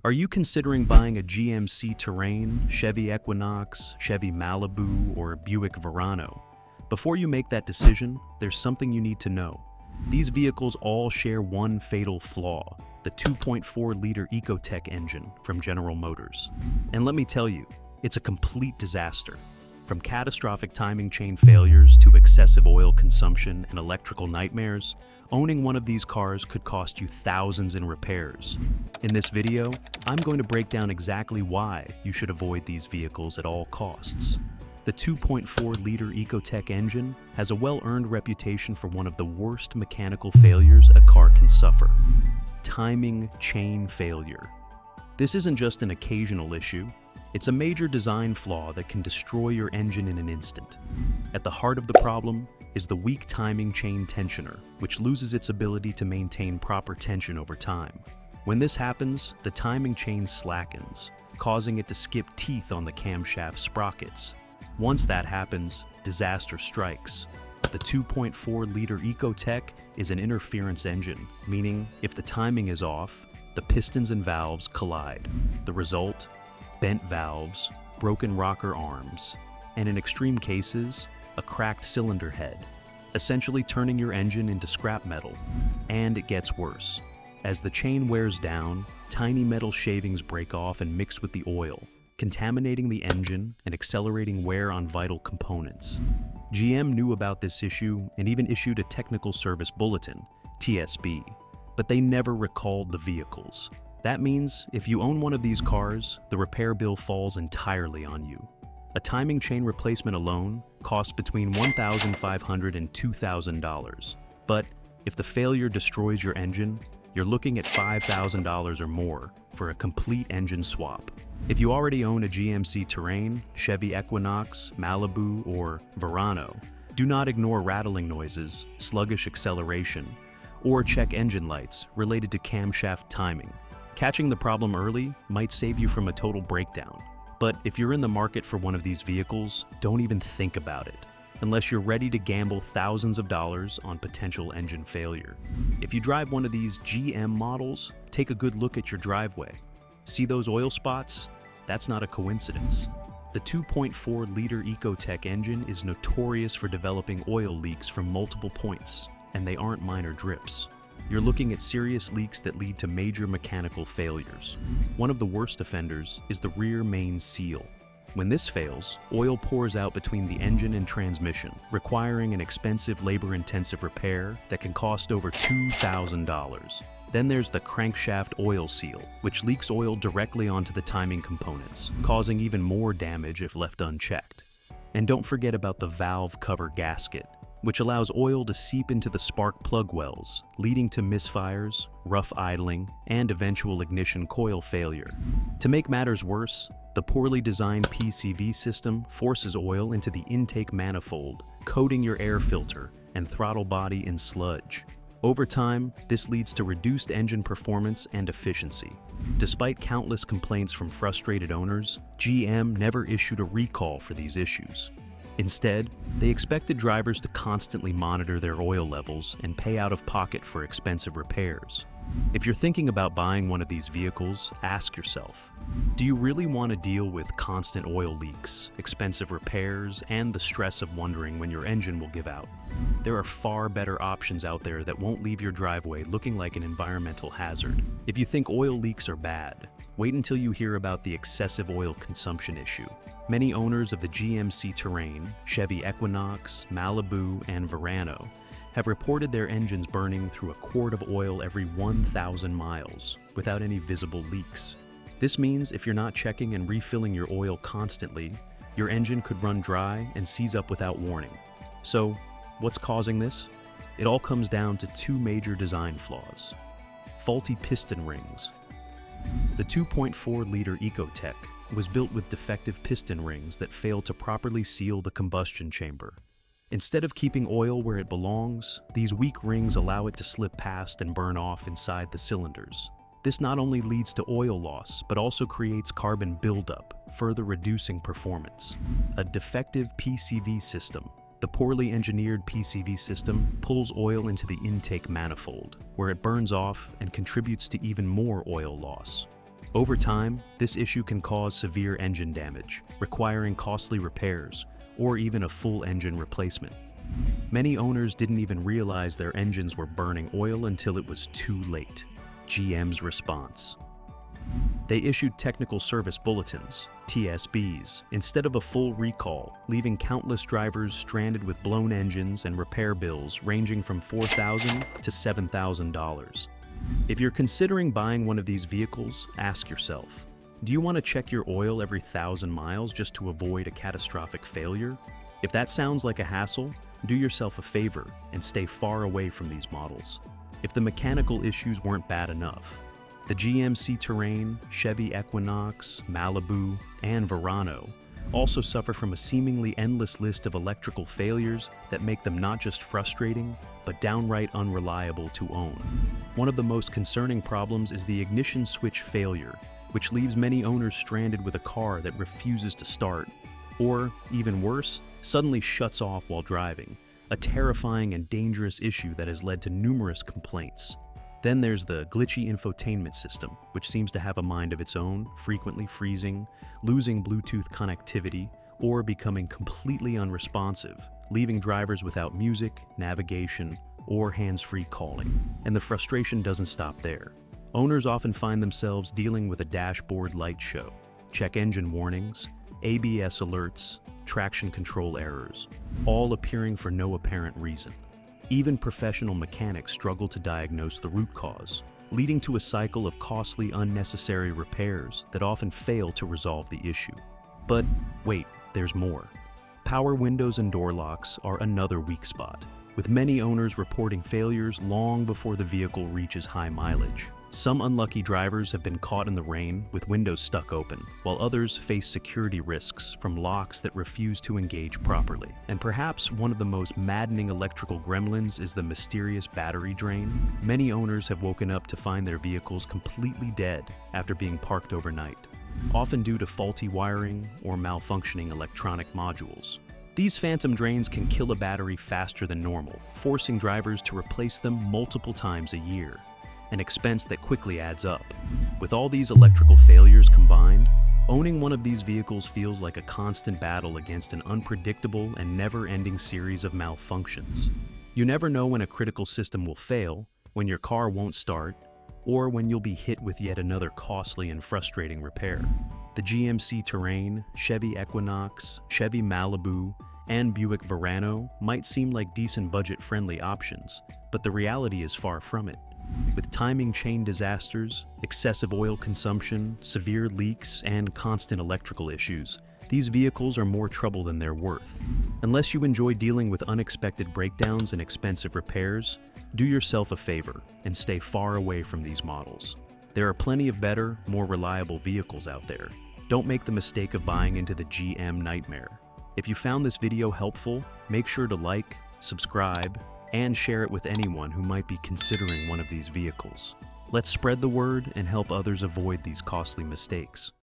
Are you considering buying a GMC Terrain, Chevy Equinox, Chevy Malibu, or Buick Verano? Before you make that decision, there's something you need to know. These vehicles all share one fatal flaw, the 2.4-liter Ecotec engine from General Motors. And let me tell you, it's a complete disaster. From catastrophic timing chain failures to excessive oil consumption and electrical nightmares, owning one of these cars could cost you thousands in repairs. In this video, I'm going to break down exactly why you should avoid these vehicles at all costs. The 2.4-liter Ecotec engine has a well-earned reputation for one of the worst mechanical failures a car can suffer: timing chain failure. This isn't just an occasional issue. It's a major design flaw that can destroy your engine in an instant. At the heart of the problem is the weak timing chain tensioner, which loses its ability to maintain proper tension over time. When this happens, the timing chain slackens, causing it to skip teeth on the camshaft sprockets. Once that happens, disaster strikes. The 2.4-liter Ecotec is an interference engine, meaning if the timing is off, the pistons and valves collide. The result? Bent valves, broken rocker arms, and in extreme cases, a cracked cylinder head, essentially turning your engine into scrap metal. And it gets worse. As the chain wears down, tiny metal shavings break off and mix with the oil, contaminating the engine and accelerating wear on vital components. GM knew about this issue and even issued a technical service bulletin, TSB, but they never recalled the vehicles. That means if you own one of these cars, the repair bill falls entirely on you. A timing chain replacement alone costs between $1,500 and $2,000. But if the failure destroys your engine, you're looking at $5,000 or more for a complete engine swap. If you already own a GMC Terrain, Chevy Equinox, Malibu, or Verano, do not ignore rattling noises, sluggish acceleration, or check engine lights related to camshaft timing. Catching the problem early might save you from a total breakdown. But if you're in the market for one of these vehicles, don't even think about it, unless you're ready to gamble thousands of dollars on potential engine failure. If you drive one of these GM models, take a good look at your driveway. See those oil spots? That's not a coincidence. The 2.4-liter Ecotec engine is notorious for developing oil leaks from multiple points, and they aren't minor drips. You're looking at serious leaks that lead to major mechanical failures. One of the worst offenders is the rear main seal. When this fails, oil pours out between the engine and transmission, requiring an expensive labor-intensive repair that can cost over $2,000. Then there's the crankshaft oil seal, which leaks oil directly onto the timing components, causing even more damage if left unchecked. And don't forget about the valve cover gasket, which allows oil to seep into the spark plug wells, leading to misfires, rough idling, and eventual ignition coil failure. To make matters worse, the poorly designed PCV system forces oil into the intake manifold, coating your air filter and throttle body in sludge. Over time, this leads to reduced engine performance and efficiency. Despite countless complaints from frustrated owners, GM never issued a recall for these issues. Instead, they expected drivers to constantly monitor their oil levels and pay out of pocket for expensive repairs. If you're thinking about buying one of these vehicles, ask yourself, do you really want to deal with constant oil leaks, expensive repairs, and the stress of wondering when your engine will give out? There are far better options out there that won't leave your driveway looking like an environmental hazard. If you think oil leaks are bad, wait until you hear about the excessive oil consumption issue. Many owners of the GMC Terrain, Chevy Equinox, Malibu, and Verano have reported their engines burning through a quart of oil every 1,000 miles without any visible leaks. This means if you're not checking and refilling your oil constantly, your engine could run dry and seize up without warning. So, what's causing this? It all comes down to two major design flaws: faulty piston rings. The 2.4-liter Ecotec was built with defective piston rings that fail to properly seal the combustion chamber. Instead of keeping oil where it belongs, these weak rings allow it to slip past and burn off inside the cylinders. This not only leads to oil loss, but also creates carbon buildup, further reducing performance. A defective PCV system. The poorly engineered PCV system pulls oil into the intake manifold, where it burns off and contributes to even more oil loss. Over time, this issue can cause severe engine damage, requiring costly repairs, or even a full engine replacement. Many owners didn't even realize their engines were burning oil until it was too late. GM's response. They issued technical service bulletins, TSBs, instead of a full recall, leaving countless drivers stranded with blown engines and repair bills ranging from $4,000 to $7,000. If you're considering buying one of these vehicles, ask yourself, do you want to check your oil every 1,000 miles just to avoid a catastrophic failure? If that sounds like a hassle, do yourself a favor and stay far away from these models. If the mechanical issues weren't bad enough, the GMC Terrain, Chevy Equinox, Malibu, and Verano also suffer from a seemingly endless list of electrical failures that make them not just frustrating, but downright unreliable to own. One of the most concerning problems is the ignition switch failure, which leaves many owners stranded with a car that refuses to start, or, even worse, suddenly shuts off while driving, a terrifying and dangerous issue that has led to numerous complaints. Then there's the glitchy infotainment system, which seems to have a mind of its own, frequently freezing, losing Bluetooth connectivity, or becoming completely unresponsive, leaving drivers without music, navigation, or hands-free calling. And the frustration doesn't stop there. Owners often find themselves dealing with a dashboard light show, check engine warnings, ABS alerts, traction control errors, all appearing for no apparent reason. Even professional mechanics struggle to diagnose the root cause, leading to a cycle of costly, unnecessary repairs that often fail to resolve the issue. But wait, there's more. Power windows and door locks are another weak spot, with many owners reporting failures long before the vehicle reaches high mileage. Some unlucky drivers have been caught in the rain with windows stuck open, while others face security risks from locks that refuse to engage properly. And perhaps one of the most maddening electrical gremlins is the mysterious battery drain. Many owners have woken up to find their vehicles completely dead after being parked overnight, often due to faulty wiring or malfunctioning electronic modules. These phantom drains can kill a battery faster than normal, forcing drivers to replace them multiple times a year, an expense that quickly adds up. With all these electrical failures combined, owning one of these vehicles feels like a constant battle against an unpredictable and never-ending series of malfunctions. You never know when a critical system will fail, when your car won't start, or when you'll be hit with yet another costly and frustrating repair. The GMC Terrain, Chevy Equinox, Chevy Malibu, and Buick Verano might seem like decent budget-friendly options, but the reality is far from it. With timing chain disasters, excessive oil consumption, severe leaks, and constant electrical issues, these vehicles are more trouble than they're worth. Unless you enjoy dealing with unexpected breakdowns and expensive repairs, do yourself a favor and stay far away from these models. There are plenty of better, more reliable vehicles out there. Don't make the mistake of buying into the GM nightmare. If you found this video helpful, make sure to like, subscribe, and share it with anyone who might be considering one of these vehicles. Let's spread the word and help others avoid these costly mistakes.